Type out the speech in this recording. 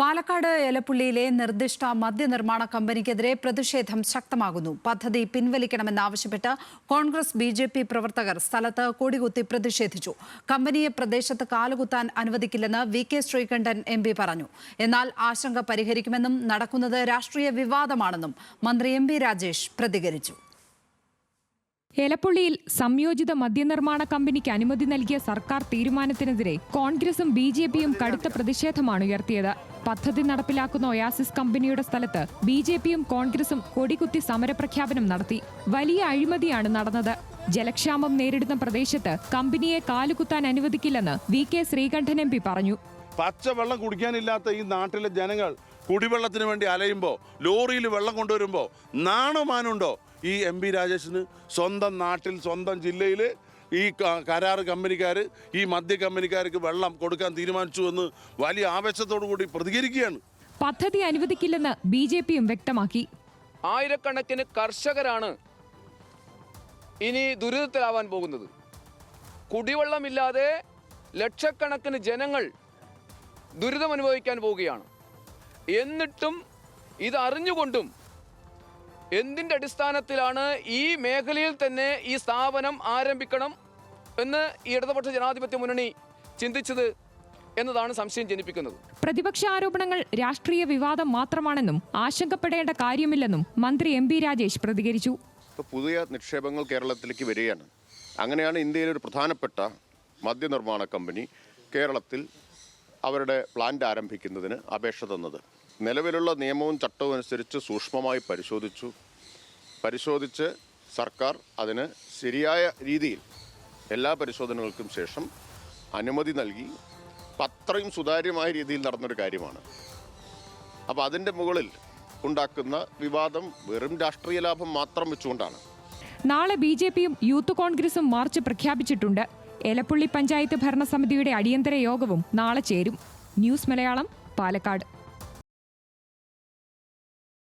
പാലക്കാട് എലപ്പുള്ളിയിലെ നിർദ്ദിഷ്ട മദ്യനിർമ്മാണ കമ്പനിക്കെതിരെ പ്രതിഷേധം ശക്തമാകുന്നു. പദ്ധതി പിൻവലിക്കണമെന്നാവശ്യപ്പെട്ട് കോൺഗ്രസ് ബി.ജെ.പി. പ്രവർത്തകർ സ്ഥലത്ത് കൊടികുത്തി പ്രതിഷേധിച്ചു. കമ്പനിയെ പ്രദേശത്ത് കാലുകുത്താൻ അനുവദിക്കില്ലെന്ന് വി.കെ. ശ്രീകണ്ഠൻ എം.പി. പറഞ്ഞു. എന്നാൽ ആശങ്ക പരിഹരിക്കുമെന്നും നടക്കുന്നത് രാഷ്ട്രീയ വിവാദമാണെന്നും മന്ത്രി എം.പി. രാജേഷ് പ്രതികരിച്ചു. എലപ്പുള്ളിയിൽ സംയോജിത മദ്യനിർമ്മാണ കമ്പനിക്ക് അനുമതി നൽകിയ സർക്കാർ തീരുമാനത്തിനെതിരെ കോൺഗ്രസും ബി.ജെ.പിയും കടുത്ത പ്രതിഷേധമാണ് ഉയർത്തിയത്. പദ്ധതി നടപ്പിലാക്കുന്ന ഒയാസിസ് കമ്പനിയുടെ സ്ഥലത്ത് ബി.ജെ.പിയും കോൺഗ്രസും കൊടികുത്തി സമരപ്രഖ്യാപനം നടത്തി. വലിയ അഴിമതിയാണ് നടന്നത്. ജലക്ഷാമം നേരിടുന്ന പ്രദേശത്ത് കമ്പനിയെ കാലുകുത്താൻ അനുവദിക്കില്ലെന്ന് വി.കെ. ശ്രീകണ്ഠൻ എം.പി. പറഞ്ഞു. പച്ചവെള്ളം കുടിക്കാനില്ലാത്ത ഈ നാട്ടിലെ ജനങ്ങൾ കുടിവെള്ളത്തിന് വേണ്ടി അലയുമ്പോൾ, ലോറിയിൽ വെള്ളം കൊണ്ടുവരുമ്പോൾ നാണമാനുണ്ടോ ഈ എം.പി. രാജേഷിന്? സ്വന്തം നാട്ടിൽ, സ്വന്തം ജില്ലയിൽ ഈ കരാർ കമ്പനിക്കാർ, ഈ മദ്യ കമ്പനിക്കാർക്ക് വെള്ളം കൊടുക്കാൻ തീരുമാനിച്ചു എന്ന് വലിയ ആവേശത്തോടു കൂടി പ്രതികരിക്കുകയാണ്. പദ്ധതി അനുവദിക്കില്ലെന്ന് ബി.ജെ.പിയും വ്യക്തമാക്കി. ആയിരക്കണക്കിന് കർഷകരാണ് ഇനി ദുരിതത്തിലാവാൻ പോകുന്നത്. കുടിവെള്ളമില്ലാതെ ലക്ഷക്കണക്കിന് ജനങ്ങൾ ദുരിതമനുഭവിക്കാൻ പോവുകയാണ്. എന്നിട്ടും ഇത് അറിഞ്ഞുകൊണ്ടും എന്തിൻ്റെ അടിസ്ഥാനത്തിലാണ് ഈ മേഖലയിൽ തന്നെ ഈ സ്ഥാപനം ആരംഭിക്കണം എന്ന് ഈ ഇടതുപക്ഷ ജനാധിപത്യ മുന്നണി ചിന്തിച്ചത് എന്നതാണ് സംശയം ജനിപ്പിക്കുന്നത്. പ്രതിപക്ഷ ആരോപണങ്ങൾ രാഷ്ട്രീയ വിവാദം മാത്രമാണെന്നും ആശങ്കപ്പെടേണ്ട കാര്യമില്ലെന്നും മന്ത്രി എം.പി. രാജേഷ് പ്രതികരിച്ചു. പുതിയ നിക്ഷേപങ്ങൾ കേരളത്തിലേക്ക് വരികയാണ്. അങ്ങനെയാണ് ഇന്ത്യയിലെ ഒരു പ്രധാനപ്പെട്ട മദ്യനിർമ്മാണ കമ്പനി കേരളത്തിൽ അവരുടെ പ്ലാന്റ് ആരംഭിക്കുന്നതിന് അപേക്ഷ തന്നത്. നിലവിലുള്ള നിയമവും ചട്ടവും അനുസരിച്ച് സൂക്ഷ്മമായി പരിശോധിച്ച് സർക്കാർ അതിന് ശരിയായ രീതിയിൽ എല്ലാ പരിശോധനകൾക്കും ശേഷം അനുമതി നൽകി. അത്രയും സുതാര്യമായ രീതിയിൽ നടന്നൊരു കാര്യമാണ്. അപ്പോൾ അതിൻ്റെ മുകളിൽ ഉണ്ടാക്കുന്ന വിവാദം വെറും രാഷ്ട്രീയ ലാഭം മാത്രം വെച്ചുകൊണ്ടാണ്. നാളെ ബി.ജെ.പിയും യൂത്ത് കോൺഗ്രസും മാർച്ച് പ്രഖ്യാപിച്ചിട്ടുണ്ട്. എലപ്പുള്ളി പഞ്ചായത്ത് ഭരണസമിതിയുടെ അടിയന്തര യോഗവും നാളെ ചേരും. ന്യൂസ് മലയാളം, പാലക്കാട്.